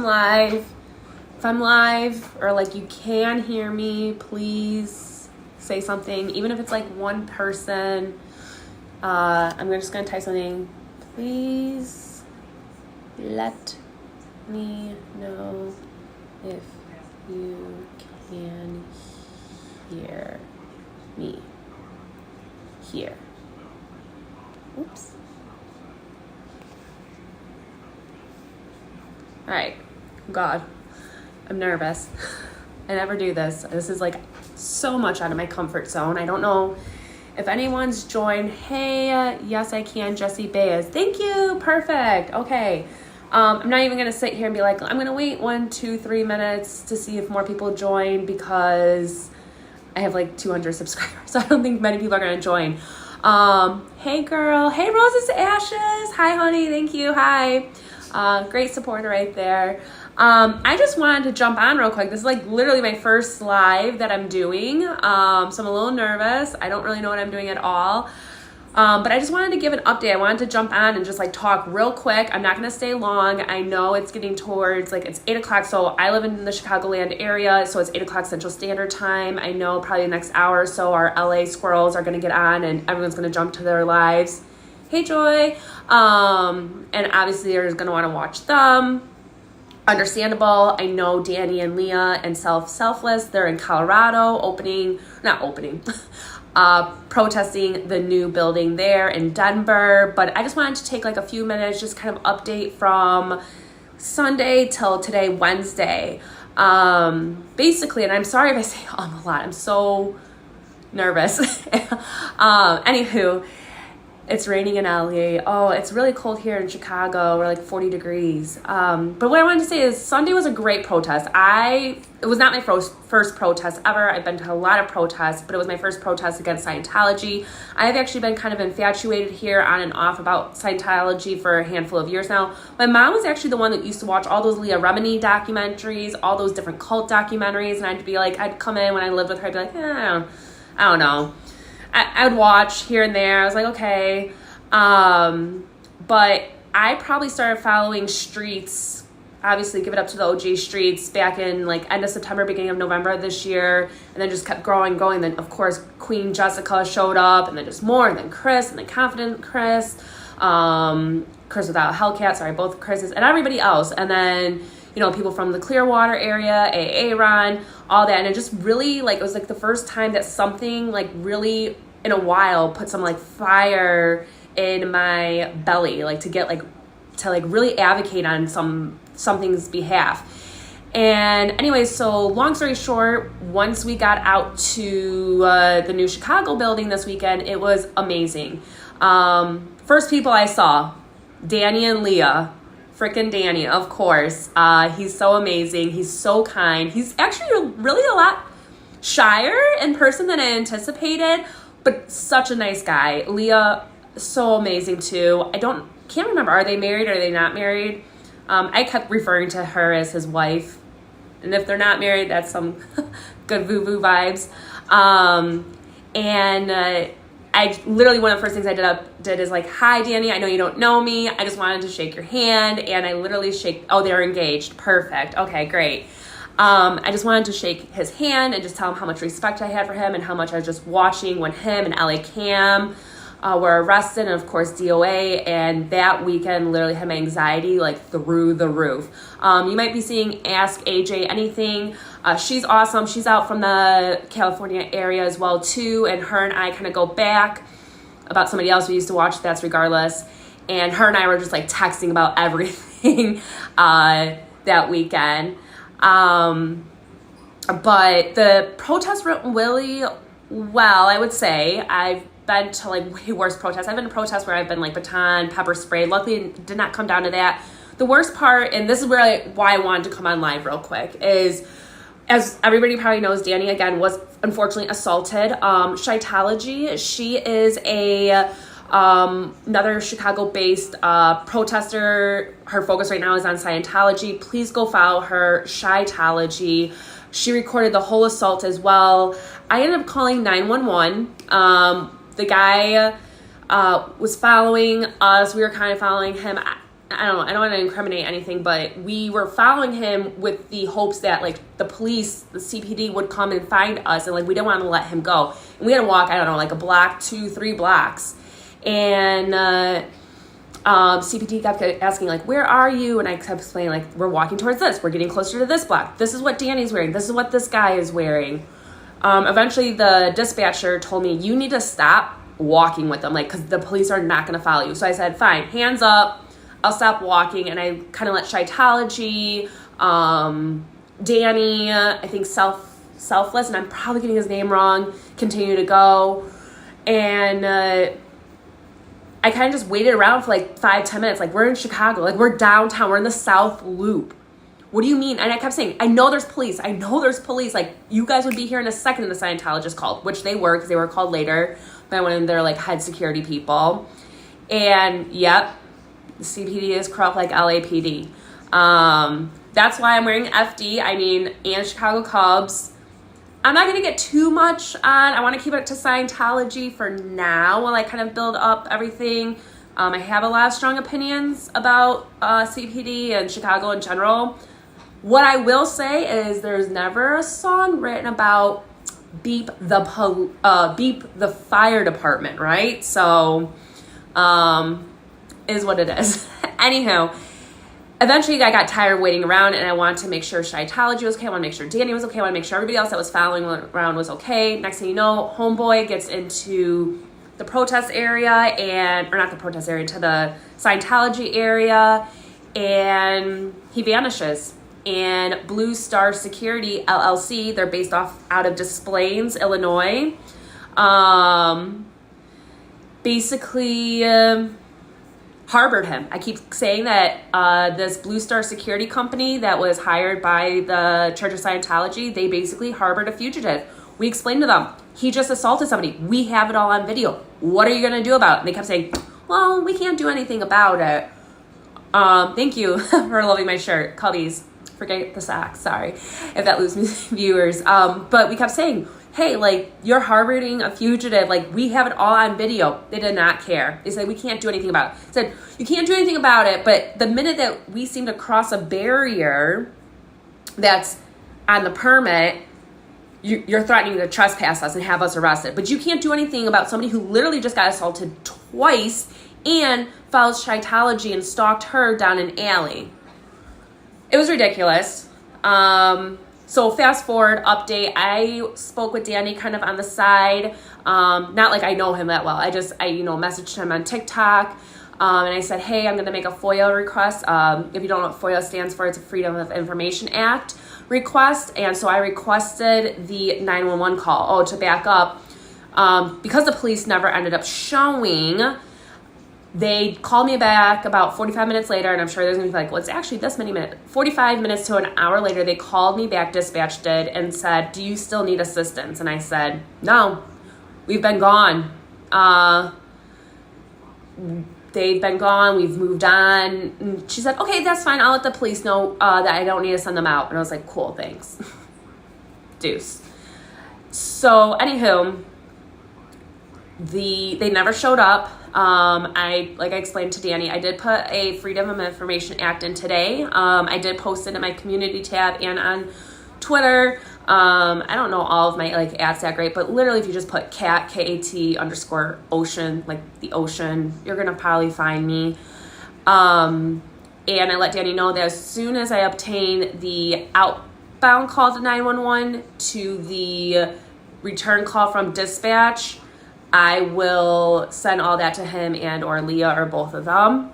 live. If I'm live or like you can hear me, please say something. Even if it's like one person, I'm just gonna type something. Please let me know if you can hear me. Here. Oops. All right. God, I'm nervous. I never do this. This is like so much out of my comfort zone. I don't know if anyone's joined. Hey, yes, I can. Jessie Baez. Thank you. Perfect. Okay. I'm not even going to sit here and be like, I'm going to wait 1, 2, 3 minutes to see if more people join because I have like 200 subscribers. So I don't think many people are going to join. Hey girl. Hey Roses Ashes. Hi honey. Thank you. Hi. Great supporter right there. I just wanted to jump on real quick. This is like literally my first live that I'm doing. So I'm a little nervous. I don't really know what I'm doing at all. But I just wanted to give an update. I wanted to jump on and just like talk real quick. I'm not going to stay long. I know it's getting towards like it's 8 o'clock. So I live in the Chicagoland area. So it's 8 o'clock Central Standard Time. I know probably the next hour or so our LA squirrels are going to get on and everyone's going to jump to their lives. Hey Joy. And obviously they're going to want to watch them. Understandable. I know Danny and Leah and Selfless, they're in Colorado protesting the new building there in Denver. But I just wanted to take like a few minutes, just kind of update from Sunday till today, Wednesday. Basically, and I'm sorry if I say a lot, I'm so nervous. Anywho, it's raining in LA. Oh, it's really cold here in Chicago. We're like 40 degrees. But what I wanted to say is Sunday was a great protest. It was not my first protest ever. I've been to a lot of protests, but it was my first protest against Scientology. I have actually been kind of infatuated here on and off about Scientology for a handful of years now. My mom was actually the one that used to watch all those Leah Remini documentaries, all those different cult documentaries. And I'd come in when I lived with her, I'd be like, I don't know. I would watch here and there. I was like, okay. But I probably started following Streets, obviously give it up to the OG Streets back in like end of September, beginning of November of this year. And then just kept going. Then of course, Queen Jessica showed up and then just more. And then Chris and then Confident Chris, Chris without a Hellcat, sorry, both Chris's and everybody else. And then, people from the Clearwater area, Aaron, all that. And it just really it was like the first time that something like really in a while put some like fire in my belly, like to get to really advocate on something's behalf. And anyways, so long story short, once we got out to the new Chicago building this weekend, it was amazing. First people I saw, Danny and Leah. Frickin' Danny, of course. He's so amazing. He's so kind. He's actually really a lot shyer in person than I anticipated, but such a nice guy. Leah, so amazing too. Can't remember, are they married or are they not married? I kept referring to her as his wife. And if they're not married, that's some good voo-voo vibes. I literally, one of the first things I did is like, hi, Danny, I know you don't know me. I just wanted to shake your hand. And I literally they're engaged. Perfect. Okay, great. I just wanted to shake his hand and just tell him how much respect I had for him and how much I was just watching when him and LA Cam were arrested, and of course DOA. And that weekend literally had my anxiety like through the roof. You might be seeing Ask AJ Anything. She's awesome. She's out from the California area as well too. And her and I kind of go back about somebody else we used to watch, That's Regardless. And her and I were just like texting about everything that weekend. But the protest went really well, I would say. I've been to like way worse protests. I've been to protests where I've been like baton, pepper spray. Luckily it did not come down to that. The worst part, and this is why I wanted to come on live real quick, is as everybody probably knows, Danny again was unfortunately assaulted. Scientology, she is another Chicago-based protester. Her focus right now is on Scientology. Please go follow her, Scientology. She recorded the whole assault as well. I ended up calling 911. The guy was following us. We were kind of following him. I don't want to incriminate anything, but we were following him with the hopes that like the police, the CPD would come and find us, and like we didn't want to let him go. And we had to walk, I don't know, like a block, 2-3 blocks. And CPD kept asking like, where are you? And I kept explaining like, we're walking towards this. We're getting closer to this block. This is what Danny's wearing. This is what this guy is wearing. Eventually the dispatcher told me, you need to stop walking with them, like, because the police are not going to follow you. So I said, fine, hands up, I'll stop walking. And I kind of let Shitology, Danny, I think Selfless, and I'm probably getting his name wrong, continue to go. And I kind of just waited around for like 5-10 minutes. Like, we're in Chicago, like we're downtown, we're in the South Loop. What do you mean? And I kept saying, I know there's police. Like, you guys would be here in a second. And the Scientologist called, which they were, because they were called later by one of their like head security people. And yep, the CPD is corrupt like LAPD. That's why I'm wearing FD. I mean, and Chicago Cubs. I'm not going to get too much on. I want to keep it to Scientology for now while I kind of build up everything. I have a lot of strong opinions about CPD and Chicago in general. What I will say is there's never a song written about beep the fire department, right? So, is what it is. Anywho, eventually I got tired of waiting around, and I wanted to make sure Shitology was okay. I want to make sure Danny was okay. I want to make sure everybody else that was following around was okay. Next thing you know, homeboy gets into the protest area to the Scientology area, and he vanishes. And Blue Star Security LLC, they're based out of Des Plaines, Illinois, basically harbored him. I keep saying that this Blue Star Security company that was hired by the Church of Scientology, they basically harbored a fugitive. We explained to them, he just assaulted somebody. We have it all on video. What are you going to do about it? And they kept saying, well, we can't do anything about it. Thank you for loving my shirt. Cubbies. Forget the socks. Sorry if that loses me viewers. But we kept saying, hey, like, you're harboring a fugitive. Like, we have it all on video. They did not care. They said, we can't do anything about it. Said, you can't do anything about it. But the minute that we seem to cross a barrier that's on the permit, you're threatening to trespass us and have us arrested. But you can't do anything about somebody who literally just got assaulted twice and follows Shitology and stalked her down an alley. It was ridiculous. So fast forward, update. I spoke with Danny kind of on the side. Not like I know him that well. I messaged him on TikTok. And I said, hey, I'm going to make a FOIA request. If you don't know what FOIA stands for, it's a Freedom of Information Act request. And so I requested the 911 call. Oh, to back up, because the police never ended up showing, they called me back about 45 minutes later, and I'm sure there's going to be like, well, it's actually this many minutes. 45 minutes to an hour later, they called me back, dispatch did, and said, do you still need assistance? And I said, no, we've been gone. They've been gone. We've moved on. And she said, okay, that's fine. I'll let the police know that I don't need to send them out. And I was like, cool, thanks. Deuce. So, anywho, they never showed up. Like I explained to Danny, I did put a Freedom of Information Act in today. I did post it in my community tab and on Twitter. I don't know all of my like ads that great, but literally if you just put cat, KAT_ocean, like the ocean, you're going to probably find me. And I let Danny know that as soon as I obtain the outbound call to 911 to the return call from dispatch, I will send all that to him and or Leah or both of them.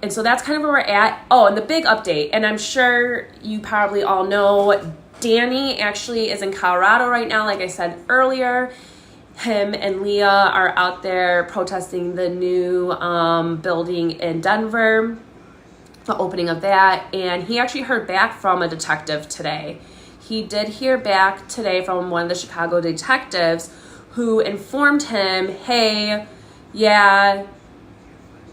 And so that's kind of where we're at. Oh, and the big update, and I'm sure you probably all know, Danny actually is in Colorado right now. Like I said earlier, him and Leah are out there protesting the new building in Denver, the opening of that. And he actually heard back from a detective today. He did hear back today from one of the Chicago detectives who informed him, hey, yeah,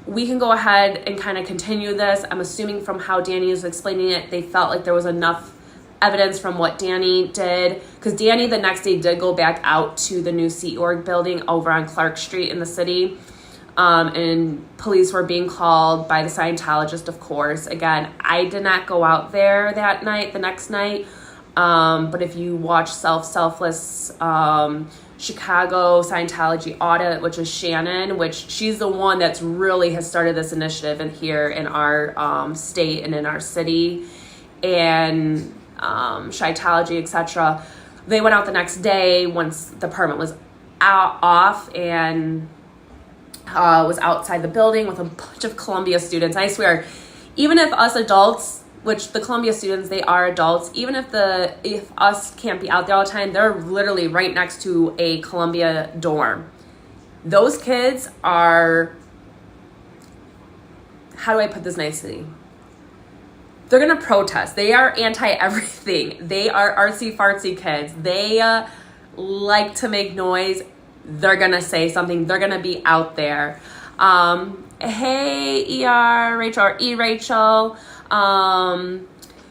we can go ahead and kind of continue this. I'm assuming from how Danny is explaining it, they felt like there was enough evidence from what Danny did. Because Danny the next day did go back out to the new Sea Org building over on Clark Street in the city. and police were being called by the Scientologist, of course. Again, I did not go out there that night, the next night. But if you watch Selfless Chicago Scientology Audit, which is Shannon, which she's the one that's really has started this initiative here in our state and in our city, and Scientology, etc. They went out the next day once the permit was off, and was outside the building with a bunch of Columbia students. I swear, even if us adults, which the Columbia students, they are adults, even if us can't be out there all the time, they're literally right next to a Columbia dorm. Those kids are, how do I put this nicely? They're going to protest. They are anti-everything. They are artsy-fartsy kids. They like to make noise. They're going to say something. They're going to be out there. Hey, Rachel, or Rachel.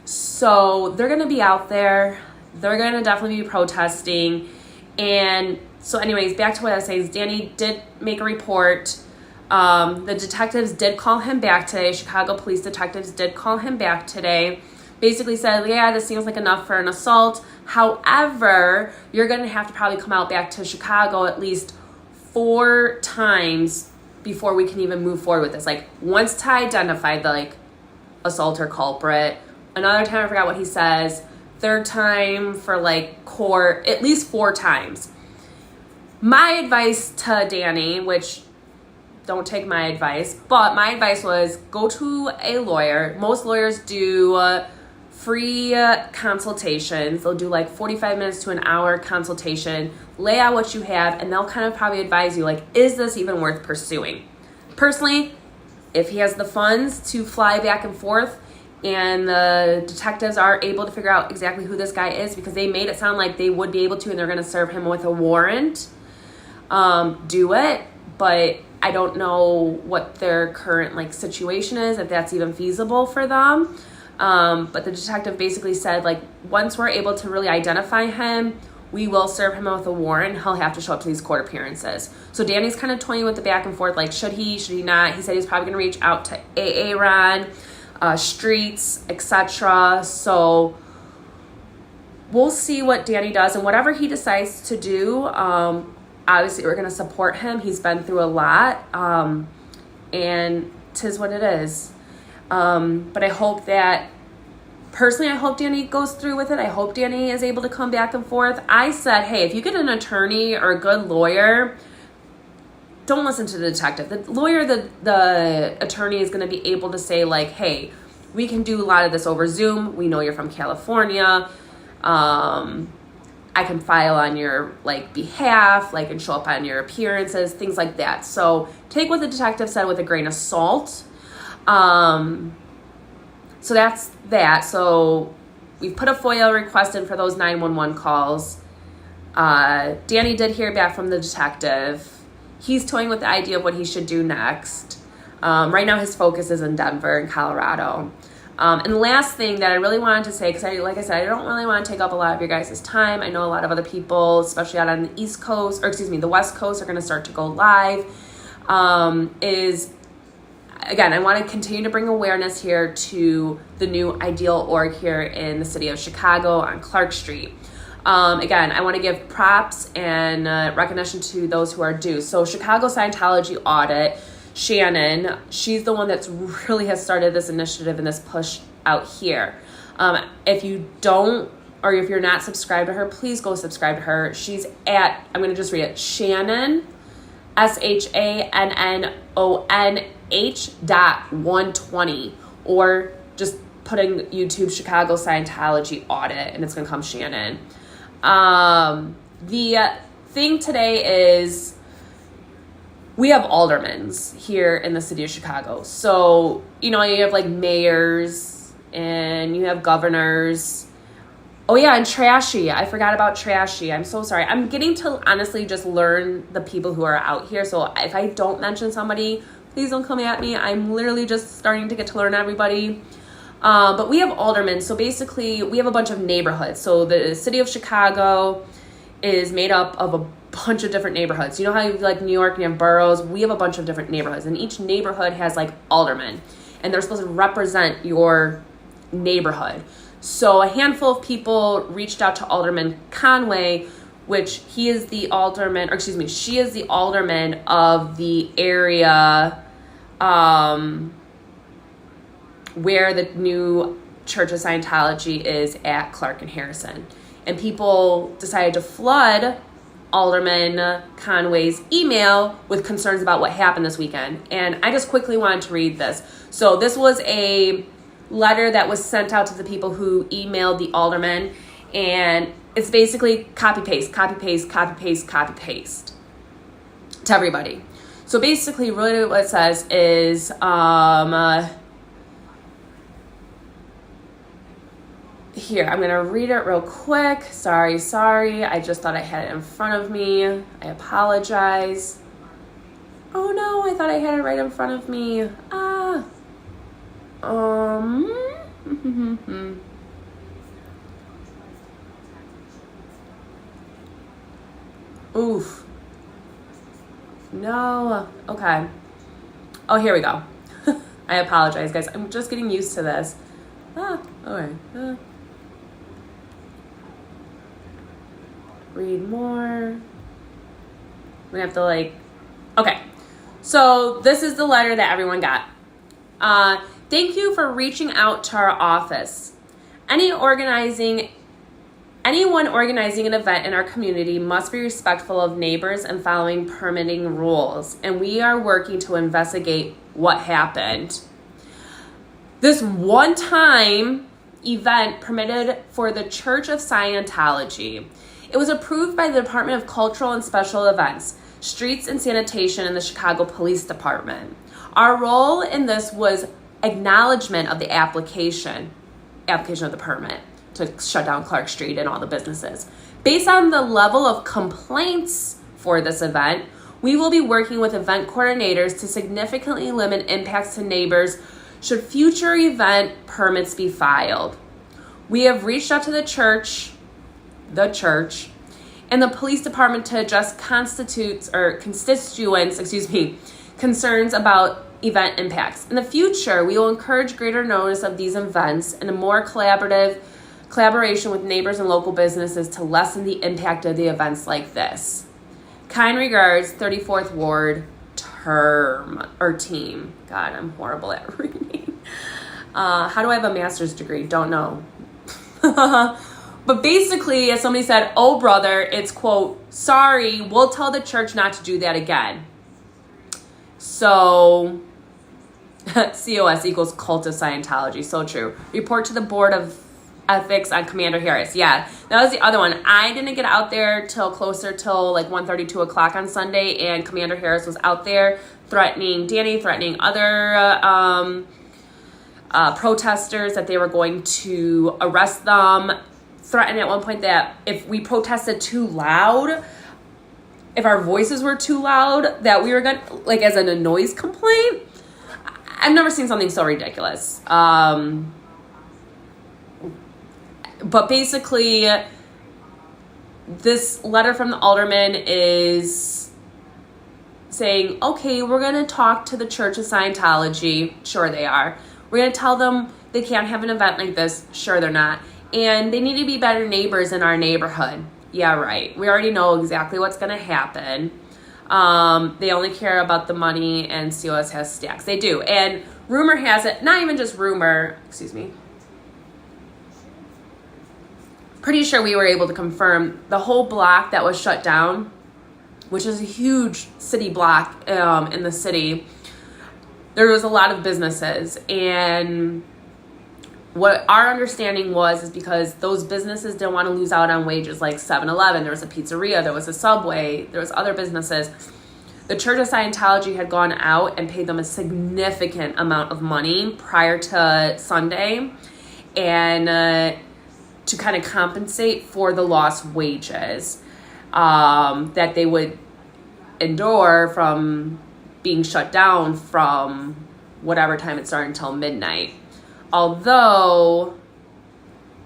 So they're going to be out there. They're going to definitely be protesting. And so anyways, back to what I was saying. Danny did make a report. The detectives did call him back today. Chicago police detectives did call him back today. Basically said, yeah, this seems like enough for an assault. However, you're going to have to probably come out back to Chicago at least 4 times before we can even move forward with this. Like, once to identify the, like, assault or culprit. Another time, I forgot what he says. 3rd time for, like, court. At least 4 times. My advice to Danny, which, don't take my advice, but my advice was go to a lawyer. Most lawyers do free consultations. They'll do like 45 minutes to an hour consultation, lay out what you have, and they'll kind of probably advise you, like, is this even worth pursuing? Personally, if he has the funds to fly back and forth and the detectives are able to figure out exactly who this guy is, because they made it sound like they would be able to and they're going to serve him with a warrant, do it. But I don't know what their current, like, situation is, if that's even feasible for them. But the detective basically said, like, once we're able to really identify him, we will serve him with a warrant. He'll have to show up to these court appearances. So Danny's kind of toying with the back and forth, like, should he not? He said he's probably going to reach out to Aaron, Streets, etc. So we'll see what Danny does, and whatever he decides to do, obviously we're going to support him. He's been through a lot, and 'tis what it is. But I hope that, personally, I hope Danny goes through with it. I hope Danny is able to come back and forth. I said, hey, if you get an attorney or a good lawyer, don't listen to the detective. The lawyer, the attorney is going to be able to say, like, hey, we can do a lot of this over Zoom. We know you're from California. I can file on your, like, behalf, like, and show up on your appearances, things like that. So take what the detective said with a grain of salt. So that's that. So we put a FOIA request in for those 911 calls. Danny did hear back from the detective. He's toying with the idea of what he should do next. Right now his focus is in Denver and Colorado. And the last thing that I really wanted to say, because like I said, I don't really want to take up a lot of your guys' time. I know a lot of other people, especially out on the East Coast, the West Coast, are going to start to go live, again, I want to continue to bring awareness here to the new Ideal org here in the city of Chicago on Clark Street. Again, I want to give props and recognition to those who are due. So Chicago Scientology Audit, Shannon, she's the one that's really has started this initiative and this push out here. If you don't, or if you're not subscribed to her, please go subscribe to her. She's at, I'm going to just read it, Shannon, SHANNONH.120, or just put in YouTube Chicago Scientology Audit and it's going to come Shannon. The thing today is we have aldermans here in the city of Chicago. So, you have like mayors and you have governors. Oh yeah, and Trashy. I forgot about Trashy. I'm so sorry. I'm getting to honestly just learn the people who are out here. So if I don't mention somebody, please don't come at me. I'm literally just starting to get to learn everybody. But we have aldermen. So basically, we have a bunch of neighborhoods. So the city of Chicago is made up of a bunch of different neighborhoods. You know how you like New York, you have boroughs? We have a bunch of different neighborhoods, and each neighborhood has like aldermen, and they're supposed to represent your neighborhood. So a handful of people reached out to Alderman Conway, which she is the alderman of the area where the new Church of Scientology is at Clark and Harrison. And people decided to flood Alderman Conway's email with concerns about what happened this weekend. And I just quickly wanted to read this. So this was a letter that was sent out to the people who emailed the alderman, and it's basically copy paste to everybody. So basically really what it says is here, I'm going to read it real quick. Sorry. I just thought I had it in front of me. I apologize. Oh no, I thought I had it right in front of me. Oof. No. Okay. Oh, here we go. I apologize, guys. I'm just getting used to this. Okay. Read more. I'm gonna have to okay. So this is the letter that everyone got. Thank you for reaching out to our office. Anyone organizing an event in our community must be respectful of neighbors and following permitting rules, and we are working to investigate what happened. This one-time event permitted for the Church of Scientology. It was approved by the Department of Cultural and Special Events, Streets and Sanitation, and the Chicago Police Department. Our role in this was acknowledgement of the application of the permit to shut down Clark Street and all the businesses. Based on the level of complaints for this event, we will be working with event coordinators to significantly limit impacts to neighbors should future event permits be filed. We have reached out to the church, and the police department to address constituents, concerns about event impacts. In the future, we will encourage greater notice of these events and a more collaboration with neighbors and local businesses to lessen the impact of the events like this. Kind regards, 34th Ward team. God, I'm horrible at reading. How do I have a master's degree? Don't know. But basically, as somebody said, oh brother, it's quote, sorry, we'll tell the church not to do that again. So CoS equals cult of Scientology. So true. Report to the Board of Ethics on Commander Harris. Yeah, that was the other one. I didn't get out there till 1:30, 2 o'clock on Sunday, and Commander Harris was out there threatening Danny, threatening other protesters that they were going to arrest them, threatened at one point that if we protested too loud, if our voices were too loud, that we were going to, as a noise complaint. I've never seen something so ridiculous. But basically, this letter from the alderman is saying, okay, we're going to talk to the Church of Scientology. Sure they are. We're going to tell them they can't have an event like this. Sure they're not. And they need to be better neighbors in our neighborhood. Yeah, right. We already know exactly what's going to happen. They only care about the money, and CoS has stacks. They do. And rumor has it, not even just rumor, pretty sure we were able to confirm the whole block that was shut down, which is a huge city block in the city. There was a lot of businesses, and what our understanding is because those businesses didn't want to lose out on wages, like 7-Eleven, there was a pizzeria, there was a Subway, there was other businesses. The Church of Scientology had gone out and paid them a significant amount of money prior to Sunday, and to kind of compensate for the lost wages that they would endure from being shut down from whatever time it started until midnight. Although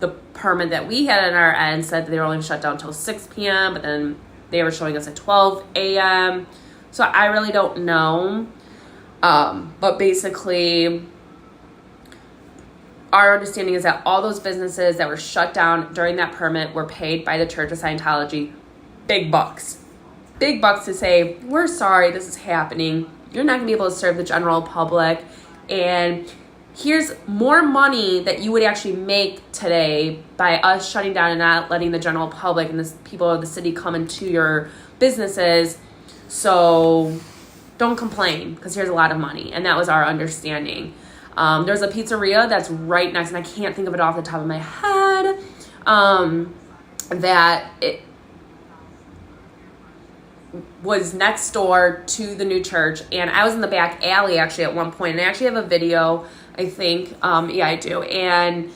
the permit that we had on our end said that they were only shut down until 6 p.m., but then They were showing us at 12 a.m. So I really don't know. But basically, our understanding is that all those businesses that were shut down during that permit were paid by the Church of Scientology big bucks. Big bucks to say, we're sorry this is happening. You're not going to be able to serve the general public. And here's more money that you would actually make today by us shutting down and not letting the general public and the people of the city come into your businesses. So don't complain, because here's a lot of money. And that was our understanding. There's a pizzeria that's right next, and I can't think of it off the top of my head, that it was next door to the new church. And I was in the back alley actually at one point, and I actually have a video, I think. Yeah, I do. And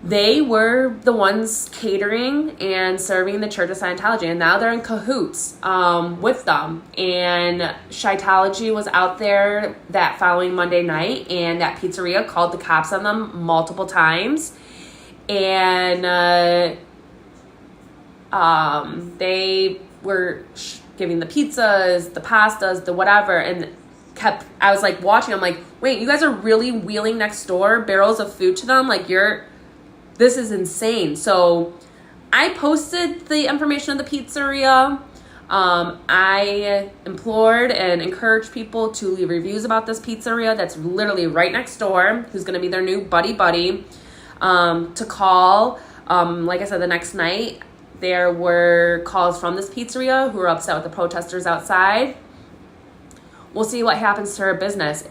they were the ones catering and serving the Church of Scientology, and now they're in cahoots with them. And Scientology was out there that following Monday night, and that pizzeria called the cops on them multiple times. And they were giving the pizzas, the pastas, the whatever, and I was like watching, I'm like, wait, you guys are really wheeling next door barrels of food to them? Like, this is insane. So I posted the information of the pizzeria. I implored and encouraged people to leave reviews about this pizzeria that's literally right next door, who's going to be their new buddy, to call. Like I said, the next night, there were calls from this pizzeria who were upset with the protesters outside. We'll see what happens to her business.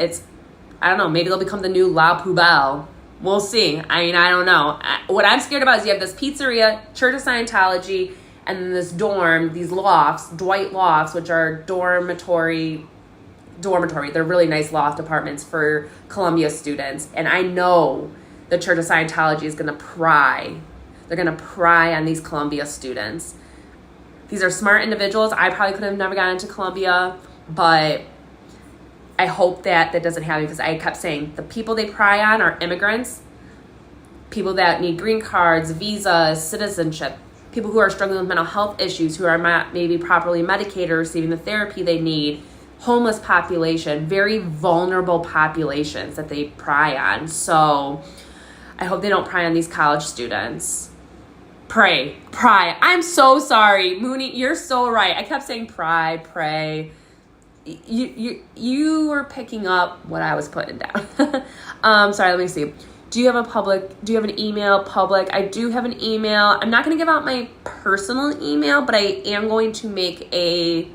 I don't know, maybe they'll become the new La Poubelle. We'll see. I mean, I don't know. What I'm scared about is you have this pizzeria, Church of Scientology, and then this dorm, these lofts, Dwight lofts, which are dormitory. They're really nice loft apartments for Columbia students. And I know the Church of Scientology is going to pry. They're going to pry on these Columbia students. These are smart individuals. I probably could have never gotten into Columbia, but I hope that doesn't happen, because I kept saying the people they pry on are immigrants, people that need green cards, visas, citizenship, people who are struggling with mental health issues, who are not maybe properly medicated or receiving the therapy they need, homeless population, very vulnerable populations that they pry on. So I hope they don't pry on these college students. Pray. I'm so sorry. Mooney, you're so right. I kept saying pray. You were picking up what I was putting down. Sorry, let me see. Do you have an email public? I do have an email. I'm not going to give out my personal email, but I am going to make a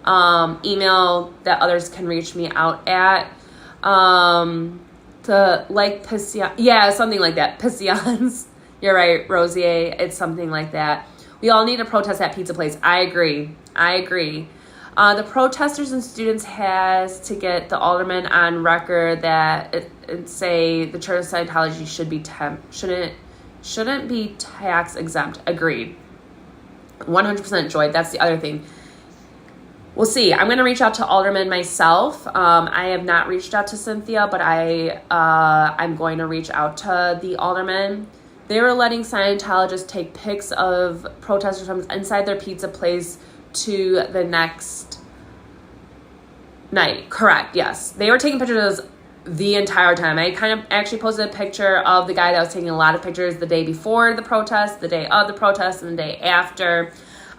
email that others can reach me out at. Something like that. Pissions. You're right, Rosier. It's something like that. We all need to protest that pizza place. I agree. The protesters and students has to get the alderman on record that it say the Church of Scientology shouldn't be tax exempt. Agreed. 100% Joy. That's the other thing. We'll see. I'm going to reach out to aldermen myself. I have not reached out to Cynthia, but I'm going to reach out to the aldermen. They were letting Scientologists take pics of protesters from inside their pizza place to the next night. Correct, yes. They were taking pictures the entire time. I kind of actually posted a picture of the guy that was taking a lot of pictures the day before the protest, the day of the protest, and the day after.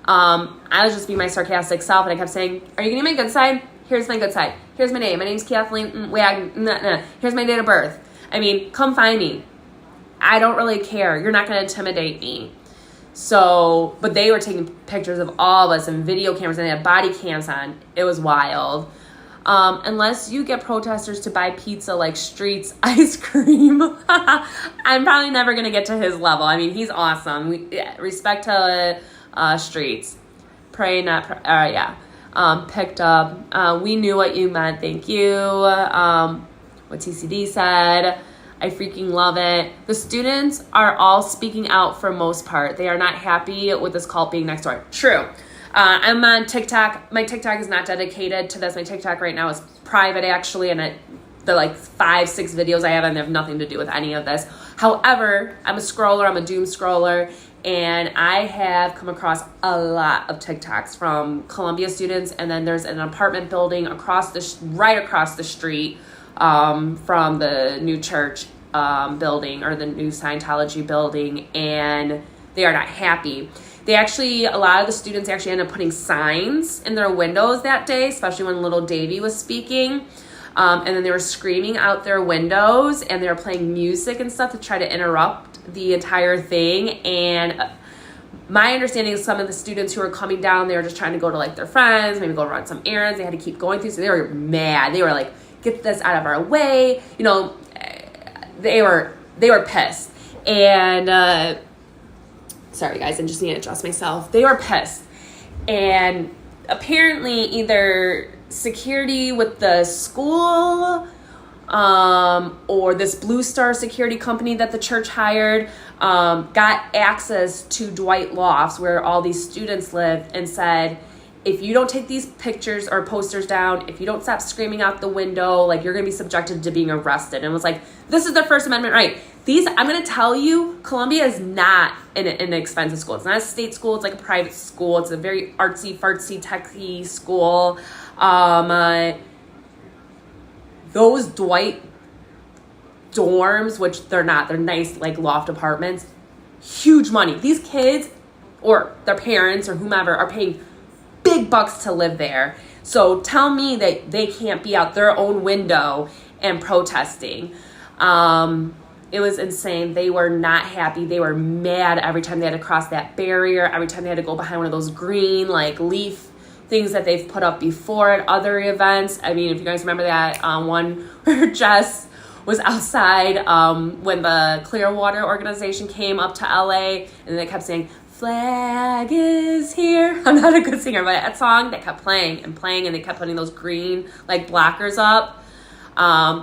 I was just being my sarcastic self, and I kept saying, are you getting my good side? Here's my good side. Here's my name. My name's Kathleen Wagner. Here's my date of birth. I mean, come find me. I don't really care. You're not going to intimidate me. So, but they were taking pictures of all of us and video cameras, and they had body cams on. It was wild. Unless you get protesters to buy pizza like Street's ice cream, I'm probably never going to get to his level. I mean, he's awesome. Respect to Streets. Pray, not pray. Picked up. We knew what you meant. Thank you. What TCD said. I freaking love it. The students are all speaking out for most part. They are not happy with this cult being next door. True. I'm on TikTok. My TikTok is not dedicated to this. My TikTok right now is private, actually, and the 5-6 videos I have, and they have nothing to do with any of this. However, I'm a scroller. I'm a doom scroller, And I have come across a lot of TikToks from Columbia students, and then there's an apartment building right across the street from the new church building, or the new Scientology building, and they are not happy. A lot of the students actually ended up putting signs in their windows that day, especially when little Davy was speaking. And then they were screaming out their windows, and they were playing music and stuff to try to interrupt the entire thing. And my understanding is some of the students who were coming down, they were just trying to go to like their friends, maybe go run some errands. They had to keep going through, so they were mad. They were like, get this out of our way. You know, they were pissed. And sorry guys, I just need to adjust myself. They were pissed. And apparently either security with the school or this Blue Star security company that the church hired got access to Dwight Lofts, where all these students live, and said, if you don't take these pictures or posters down, if you don't stop screaming out the window, like, you're going to be subjected to being arrested. And it was like, this is the First Amendment right. I'm going to tell you, Columbia is not an expensive school. It's not a state school. It's like a private school. It's a very artsy, fartsy, techy school. Those Dwight dorms, which they're not, they're nice, like, loft apartments, huge money. These kids or their parents or whomever are paying big bucks to live there. So tell me that they can't be out their own window and protesting. It was insane. They were not happy. They were mad every time they had to cross that barrier, every time they had to go behind one of those green, like, leaf things that they've put up before at other events. I mean, if you guys remember that one where Jess was outside when the Clearwater organization came up to LA, and they kept saying, flag is here. I'm not a good singer, but that song, that kept playing and playing, and they kept putting those green, like, blockers up.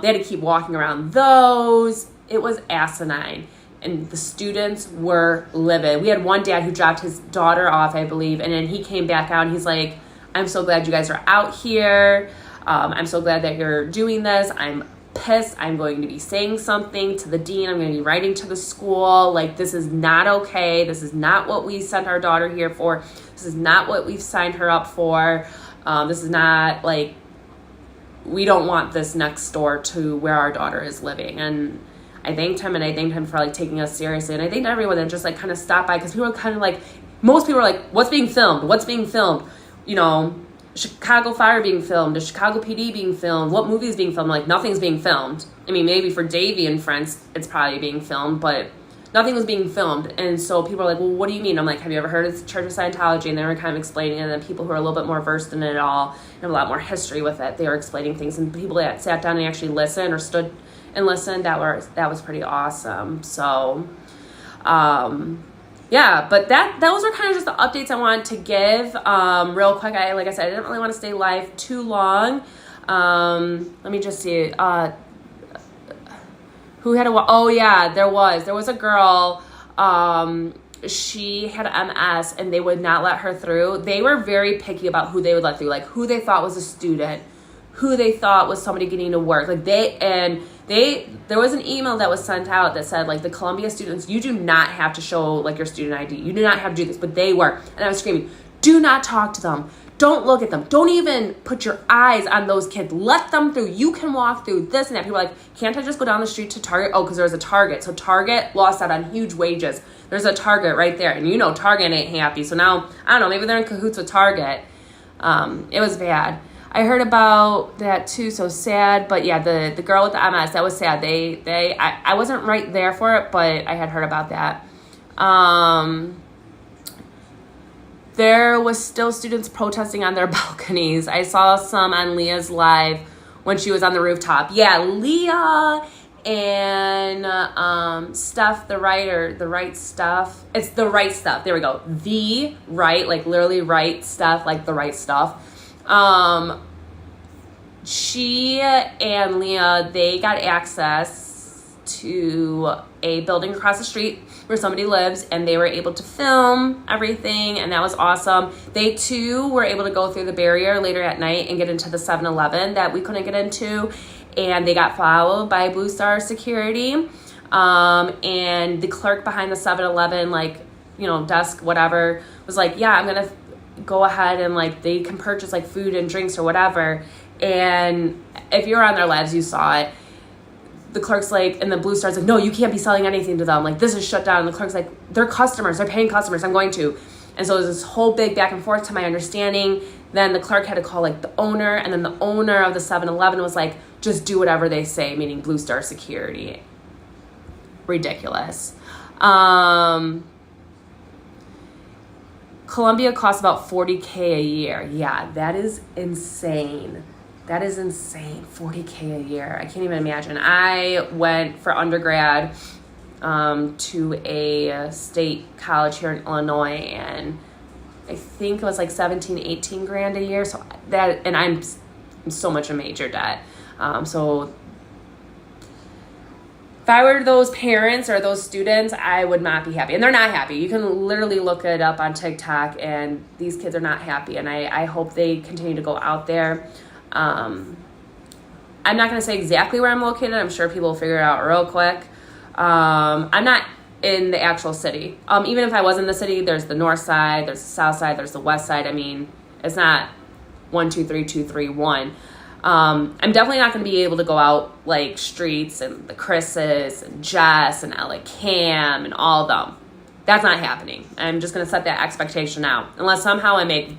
They had to keep walking around those. It was asinine. And the students were livid. We had one dad who dropped his daughter off, I believe, and then he came back out and he's like, I'm so glad you guys are out here. I'm so glad that you're doing this. I'm pissed. I'm going to be saying something to the dean. I'm going to be writing to the school. Like, this is not okay. This is not what we sent our daughter here for. This is not what we've signed her up for. This is not, like, we don't want this next door to where our daughter is living. And I thanked him for, like, taking us seriously. And I thanked everyone that just, like, kind of stopped by, because people were kind of like, most people were like, what's being filmed? What's being filmed? You know, Chicago Fire being filmed, the Chicago PD being filmed, what movie is being filmed? Like, nothing's being filmed. I mean, maybe for Davey and friends, it's probably being filmed, but nothing was being filmed. And so people are like, well, what do you mean? I'm like, have you ever heard of the Church of Scientology? And they were kind of explaining it, and then people who are a little bit more versed in it all and have a lot more history with it, they were explaining things. And people that sat down and actually listened or stood and listened, that was pretty awesome. So, yeah, but those are kind of just the updates I wanted to give real quick. Like I said, I didn't really want to stay live too long. Let me just see. Who had oh yeah, there was a girl. She had MS, and they would not let her through. They were very picky about who they would let through, like who they thought was a student, who they thought was somebody getting to work. Like there was an email that was sent out that said, like, the Columbia students, you do not have to show, like, your student ID. You do not have to do this, but they were. And I was screaming, do not talk to them. Don't look at them. Don't even put your eyes on those kids. Let them through. You can walk through this and that. People are like, can't I just go down the street to Target? Oh, because there's a Target. So Target lost out on huge wages. There's a Target right there. And you know Target ain't happy. So now, I don't know, maybe they're in cahoots with Target. It was bad. I heard about that too, so sad. But yeah, the girl with the MS, that was sad. I wasn't right there for it, but I had heard about that. There was still students protesting on their balconies. I saw some on Leah's live when she was on the rooftop. Yeah, Leah and Steph, the writer, the right stuff. It's the right stuff. There we go. The right, like literally right stuff, like the right stuff. She and Leah, they got access to a building across the street where somebody lives, and they were able to film everything, and that was awesome. They too were able to go through the barrier later at night and get into the 7-Eleven that we couldn't get into, and they got followed by Blue Star security. And the clerk behind the 7-Eleven, like, desk, whatever, was like, yeah, I'm going to go ahead and like they can purchase like food and drinks or whatever. And if you're on their lives, you saw it. The clerk's like, and the Blue Star's like, no, you can't be selling anything to them. Like, this is shut down. And the clerk's like, they're customers. They're paying customers. I'm going to. And so it was this whole big back and forth to my understanding. Then the clerk had to call like the owner. And then the owner of the 7-Eleven was like, just do whatever they say, meaning Blue Star Security. Ridiculous. Columbia costs about $40K a year. Yeah, that is insane. That is insane. $40K a year. I can't even imagine. I went for undergrad to a state college here in Illinois, and I think it was like 17, 18 grand a year. So that, and I'm so much in major debt. So if I were those parents or those students, I would not be happy. And they're not happy. You can literally look it up on TikTok, and these kids are not happy. And I hope they continue to go out there. I'm not going to say exactly where I'm located. I'm sure people will figure it out real quick. I'm not in the actual city. Even if I was in the city, there's the north side, there's the south side, there's the west side. I mean, it's not 1, 2, 3, 2, 3, 1. I'm definitely not going to be able to go out like Streets and the Chris's and Jess and Ella Cam and all of them. That's not happening. I'm just going to set that expectation out. Unless somehow I make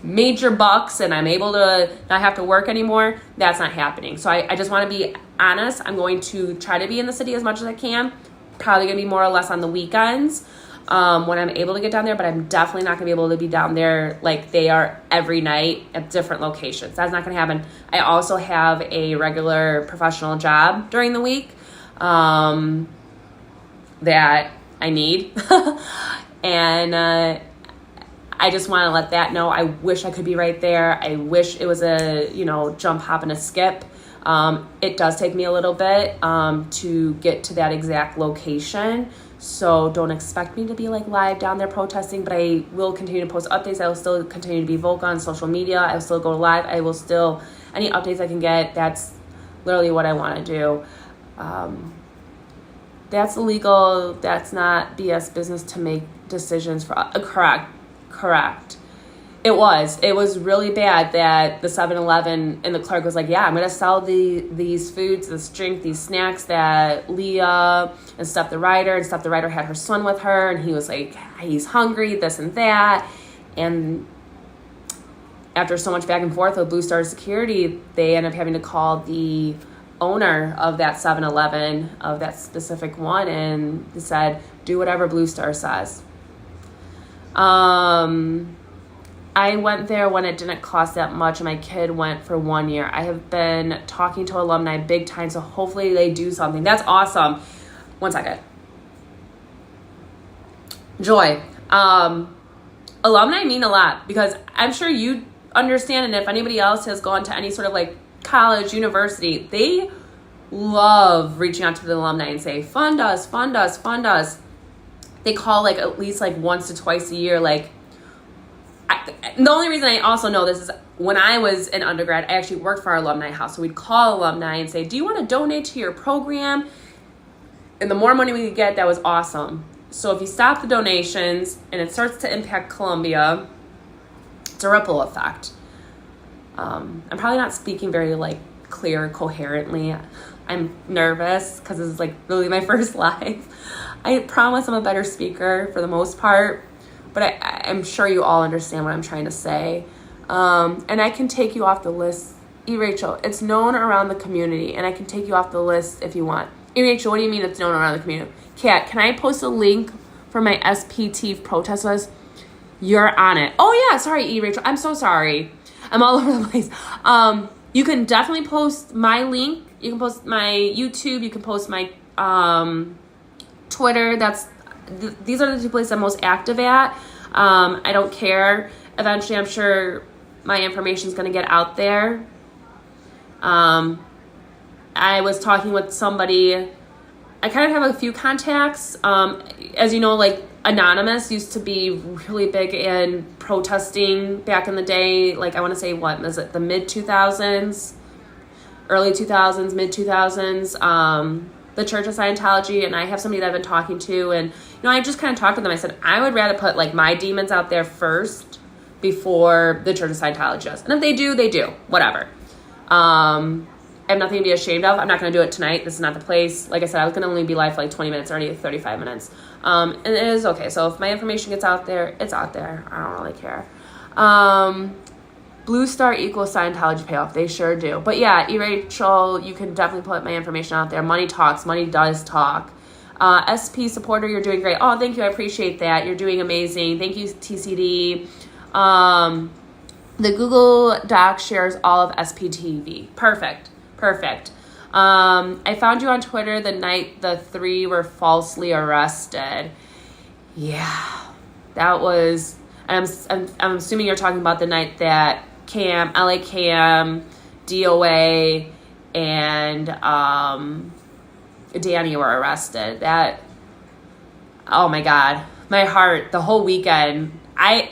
major bucks and I'm able to not have to work anymore, that's not happening. So I just want to be honest. I'm going to try to be in the city as much as I can. Probably going to be more or less on the weekends when I'm able to get down there, but I'm definitely not going to be able to be down there like they are every night at different locations. That's not going to happen. I also have a regular professional job during the week that I need. And I just want to let that know. I wish I could be right there. I wish it was a, jump, hop, and a skip. It does take me a little bit to get to that exact location. So don't expect me to be like live down there protesting, but I will continue to post updates. I will still continue to be vocal on social media. I will still go live. I will still, any updates I can get, that's literally what I want to do. That's illegal. That's not BS business to make decisions for, correct. It was really bad that the 7-Eleven and the clerk was like, yeah, I'm going to sell these foods, this drink, these snacks that Leah and Steph the writer had her son with her. And he was like, he's hungry, this and that. And after so much back and forth with Blue Star Security, they ended up having to call the owner of that 7-Eleven, of that specific one, and said, do whatever Blue Star says. I went there when it didn't cost that much, and my kid went for 1 year. I have been talking to alumni big time, so hopefully they do something. That's awesome. One second. Joy. Alumni mean a lot, because I'm sure you understand, and if anybody else has gone to any sort of like college, university, they love reaching out to the alumni and say, fund us, fund us, fund us. They call like at least like once to twice a year, like, the only reason I also know this is when I was an undergrad, I actually worked for our alumni house. So we'd call alumni and say, do you want to donate to your program? And the more money we could get, that was awesome. So if you stop the donations and it starts to impact Columbia, it's a ripple effect. I'm probably not speaking very like clear, coherently. I'm nervous because this is like really my first live. I promise I'm a better speaker for the most part. But I'm sure you all understand what I'm trying to say. And I can take you off the list. Rachel, it's known around the community, and I can take you off the list if you want. Rachel, what do you mean it's known around the community? Kat, can I post a link for my SPT protest list? You're on it. Oh, yeah, sorry, Rachel. I'm so sorry. I'm all over the place. You can definitely post my link. You can post my YouTube. You can post my Twitter. These are the two places I'm most active at. I don't care. Eventually, I'm sure my information is going to get out there. I was talking with somebody. I kind of have a few contacts. As you know, like Anonymous used to be really big in protesting back in the day. Like I want to say, what was it? The mid 2000s, early 2000s, mid 2000s. the Church of Scientology, and I have somebody that I've been talking to, and I just kind of talked to them. I said I would rather put like my demons out there first before the Church of Scientology does. And if they do, they do. Whatever. I have nothing to be ashamed of. I'm not going to do it tonight. This is not the place. Like I said, I was going to only be live for like 20 minutes, already 35 minutes. And it is okay. So if my information gets out there, it's out there. I don't really care. Blue Star equals Scientology payoff. They sure do. But yeah, Rachel, you can definitely put my information out there. Money talks. Money does talk. SP supporter, you're doing great. Oh, thank you. I appreciate that. You're doing amazing. Thank you, TCD. The Google Doc shares all of SPTV. Perfect. I found you on Twitter the night the 3 were falsely arrested. Yeah, that was, I'm assuming you're talking about the night that LA Cam, DOA, and Danny were arrested. That, oh my God, my heart, the whole weekend. I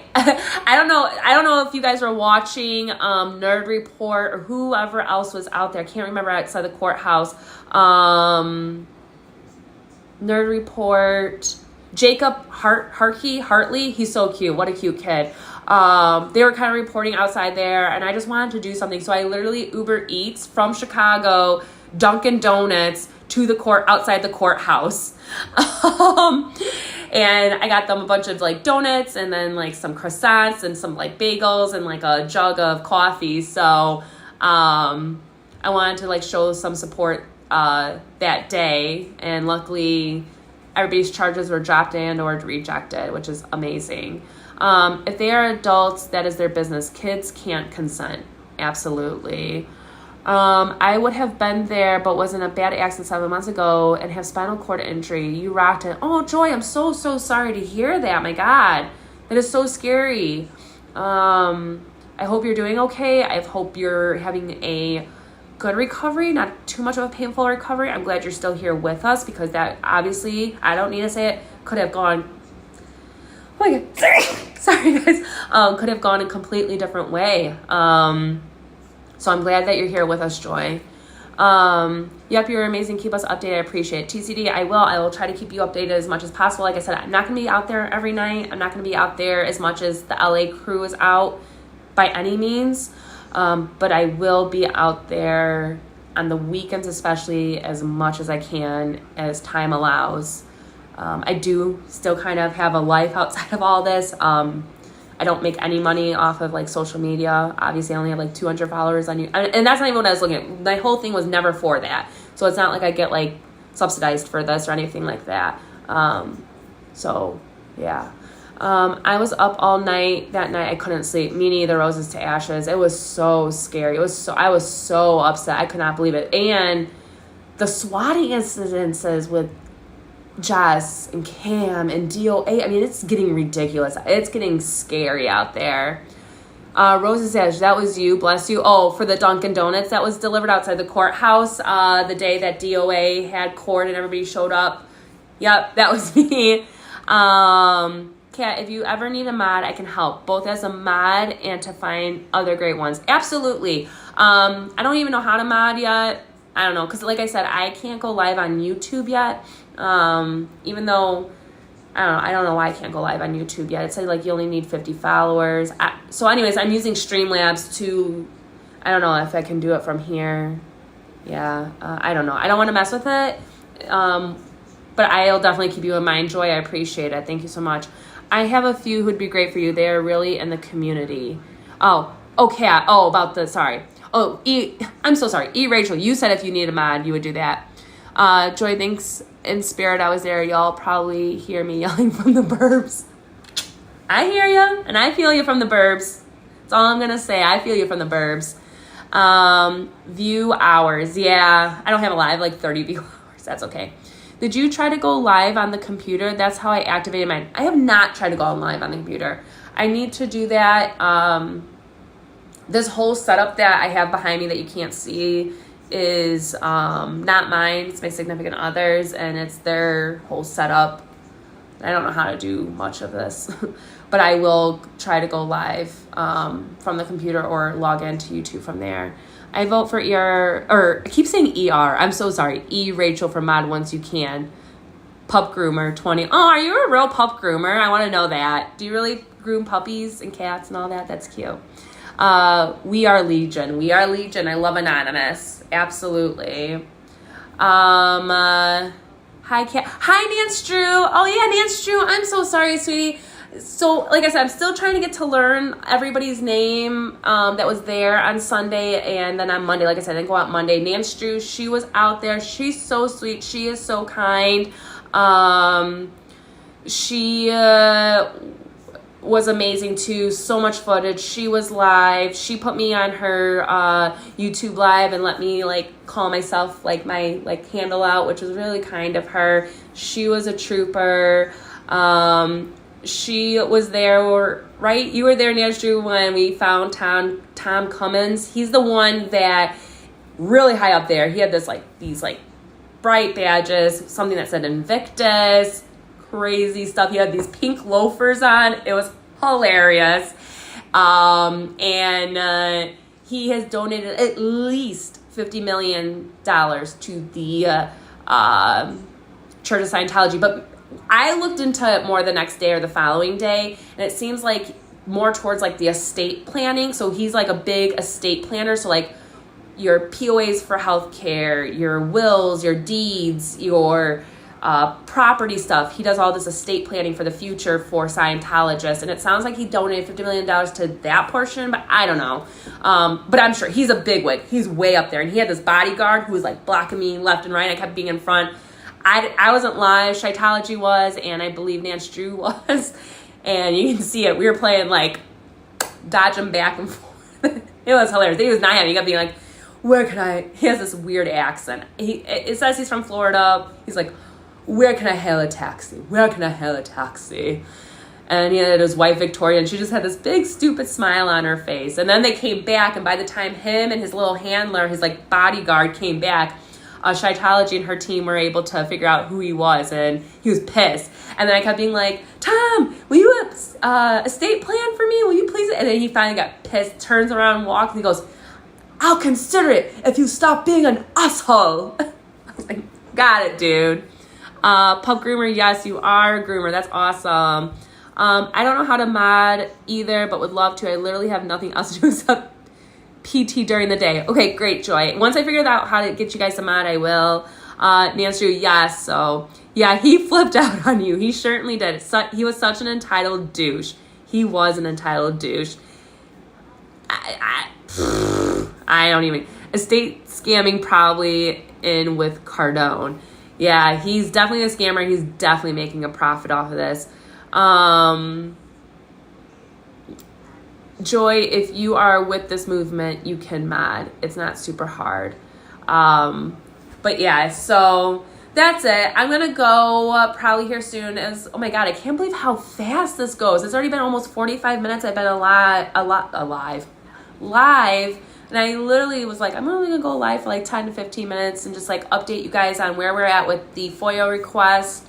don't know if you guys were watching Nerd Report or whoever else was out there. I can't remember outside the courthouse. Nerd Report, Jacob Hartley, he's so cute. What a cute kid. They were kind of reporting outside there, and I just wanted to do something. So I literally Uber Eats from Chicago, Dunkin' Donuts to the court outside the courthouse. And I got them a bunch of like donuts and then like some croissants and some like bagels and like a jug of coffee. So I wanted to like show some support that day, and luckily everybody's charges were dropped and or rejected, which is amazing. If they are adults, that is their business. Kids can't consent. Absolutely. I would have been there, but was in a bad accident 7 months ago and have spinal cord injury. You rocked it. Oh, Joy, I'm so sorry to hear that. My God, that is so scary. I hope you're doing okay. I hope you're having a good recovery, not too much of a painful recovery. I'm glad you're still here with us, because that obviously, I don't need to say it, could have gone, oh my God, sorry guys, could have gone a completely different way. So I'm glad that you're here with us, Joy. Yep, you're amazing. Keep us updated. I appreciate it. TCD, I will try to keep you updated as much as possible. Like I said, I'm not going to be out there every night. I'm not going to be out there as much as the LA crew is out by any means. But I will be out there on the weekends, especially, as much as I can, as time allows. I do still kind of have a life outside of all this. I don't make any money off of like social media. Obviously, I only have like 200 followers on you, and that's not even what I was looking at. My whole thing was never for that, so it's not like I get like subsidized for this or anything like that. So yeah, I was up all night that night. I couldn't sleep. Me neither. Roses to ashes. It was so scary. I was so upset. I could not believe it. And the swatting incidences with Jess and Cam and DOA, I mean, it's getting ridiculous. It's getting scary out there. Rose's Edge, that was you. Bless you. Oh, for the Dunkin' Donuts that was delivered outside the courthouse the day that DOA had court and everybody showed up. Yep, that was me. Kat, if you ever need a mod, I can help, both as a mod and to find other great ones. Absolutely. I don't even know how to mod yet. I don't know, because like I said, I can't go live on YouTube yet. Even though, I don't know why I can't go live on YouTube yet. It said like you only need 50 followers. So anyways, I'm using Streamlabs to, I don't know if I can do it from here. Yeah, I don't know. I don't want to mess with it. But I'll definitely keep you in mind, Joy. I appreciate it. Thank you so much. I have a few who'd be great for you. They are really in the community. Oh, okay. Oh, about the, sorry. Oh, I'm so sorry. Rachel, you said if you need a mod, you would do that. Joy, thanks in spirit I was there. Y'all probably hear me yelling from the burbs. I hear you, and I feel you from the burbs. That's all I'm going to say. I feel you from the burbs. View hours. Yeah, I don't have a live, like 30 view hours. That's okay. Did you try to go live on the computer? That's how I activated mine. I have not tried to go live on the computer. I need to do that. This whole setup that I have behind me that you can't see is not mine. It's my significant other's, and it's their whole setup. I don't know how to do much of this, but I will try to go live from the computer or log into YouTube from there. I vote for ER, or I keep saying ER. I'm so sorry. E. Rachel for Mod Once You Can. Pup groomer 20. Oh, are you a real pup groomer? I want to know that. Do you really groom puppies and cats and all that? That's cute. We Are Legion. We Are Legion. I love Anonymous. Absolutely. Hi, Cat. Hi, Nance Drew. Oh, yeah, Nance Drew. I'm so sorry, sweetie. So, like I said, I'm still trying to get to learn everybody's name that was there on Sunday and then on Monday. Like I said, I didn't go out Monday. Nance Drew, she was out there. She's so sweet. She is so kind. She was amazing too. So much footage. She was live. She put me on her YouTube live and let me like call myself like my like handle out, which was really kind of her. She was a trooper. She was there, right? You were there, Nance Drew, when we found Tom Cummins. He's the one that really high up there. He had this like these like bright badges, something that said Invictus, crazy stuff. He had these pink loafers on. It was hilarious. And he has donated at least $50 million to the Church of Scientology. But I looked into it more the next day or the following day, and it seems like more towards like the estate planning. So he's like a big estate planner. So like your POAs for healthcare, your wills, your deeds, your property stuff. He does all this estate planning for the future for Scientologists. And it sounds like he donated $50 million to that portion, but I don't know. But I'm sure he's a bigwig. He's way up there. And he had this bodyguard who was like blocking me left and right. I kept being in front. I wasn't live. Scientology was, and I believe Nance Drew was. And you can see it. We were playing like dodge him back and forth. It was hilarious. He was not happy. He kept being like, where can I? He has this weird accent. It says he's from Florida. He's like, where can I hail a taxi? Where can I hail a taxi? And he had his wife, Victoria, and she just had this big, stupid smile on her face. And then they came back, and by the time him and his little handler, his like bodyguard came back, Scientology and her team were able to figure out who he was, and he was pissed. And then I kept being like, Tom, will you estate plan for me? Will you please? And then he finally got pissed, turns around, walks, and he goes, I'll consider it if you stop being an asshole. I was like, got it, dude. Pup groomer, yes, you are a groomer. That's awesome. I don't know how to mod either, but would love to. I literally have nothing else to do except PT during the day. Okay, great, Joy. Once I figure out how to get you guys to mod, I will. Nancy, yes. So, yeah, he flipped out on you. He certainly did. He was such an entitled douche. He was an entitled douche. I don't even. Estate scamming probably in with Cardone. Yeah, he's definitely a scammer. He's definitely making a profit off of this. Joy, if you are with this movement, you can mod. It's not super hard. But yeah, so that's it. I'm going to go probably here soon. Oh my God, I can't believe how fast this goes. It's already been almost 45 minutes. I've been live. And I literally was like, I'm only going to go live for like 10 to 15 minutes and just like update you guys on where we're at with the FOIA request.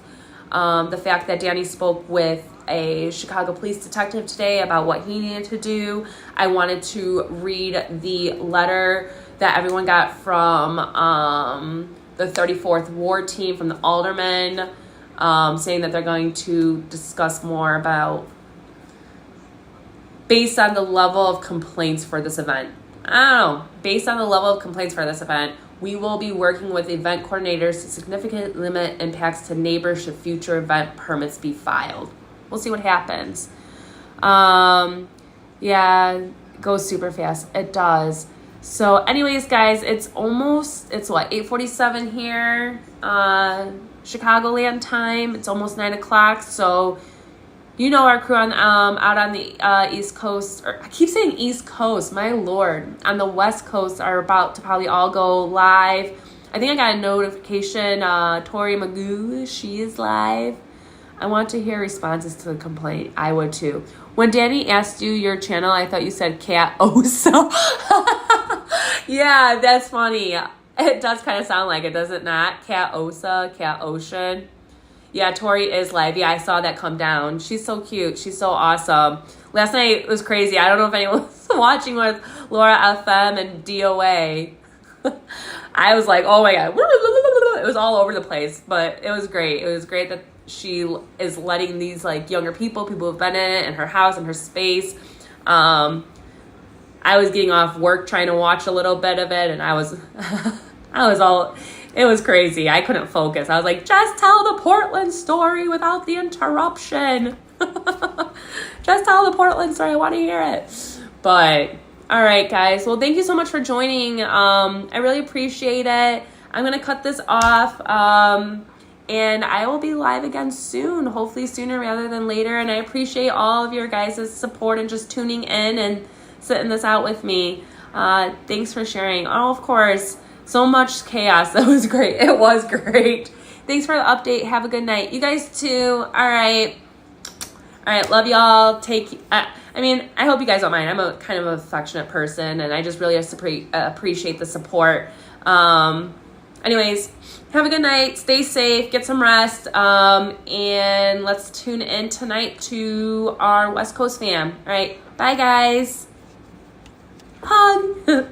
The fact that Danny spoke with a Chicago police detective today about what he needed to do. I wanted to read the letter that everyone got from the 34th Ward team, from the aldermen, saying that they're going to discuss more about, based on the level of complaints for this event. I don't know. Based on the level of complaints for this event, we will be working with event coordinators to significantly limit impacts to neighbors should future event permits be filed. We'll see what happens. Yeah, it goes super fast. It does. So anyways, guys, it's what, 8:47 here, Chicagoland time. It's almost 9 o'clock. So, you know, our crew on out on the East Coast, or I keep saying East Coast, my Lord, on the West Coast are about to probably all go live. I think I got a notification, Tori Magoo, she is live. I want to hear responses to the complaint. I would too. When Danny asked you your channel, I thought you said Cat Oso. Yeah, that's funny. It does kind of sound like it, does it not? Cat Osa, Cat Ocean. Yeah, Tori is live. Yeah, I saw that come down. She's so cute. She's so awesome. Last night was crazy. I don't know if anyone was watching with Laura FM and DOA. I was like, oh my God. It was all over the place, but it was great. It was great that she is letting these like younger people who've been in it, in her house and her space. I was getting off work trying to watch a little bit of it, and I was it was crazy. I couldn't focus. I was like, just tell the Portland story without the interruption. Just tell the Portland story. I want to hear it. But all right, guys. Well, thank you so much for joining. I really appreciate it. I'm going to cut this off. And I will be live again soon, hopefully sooner rather than later. And I appreciate all of your guys' support and just tuning in and sitting this out with me. Thanks for sharing. Oh, of course. So much chaos. That was great. It was great. Thanks for the update. Have a good night. You guys too. All right. Love y'all. I hope you guys don't mind. I'm a kind of affectionate person, and I just really appreciate the support. Anyways, have a good night. Stay safe. Get some rest. And let's tune in tonight to our West Coast fam. All right. Bye, guys. Hug.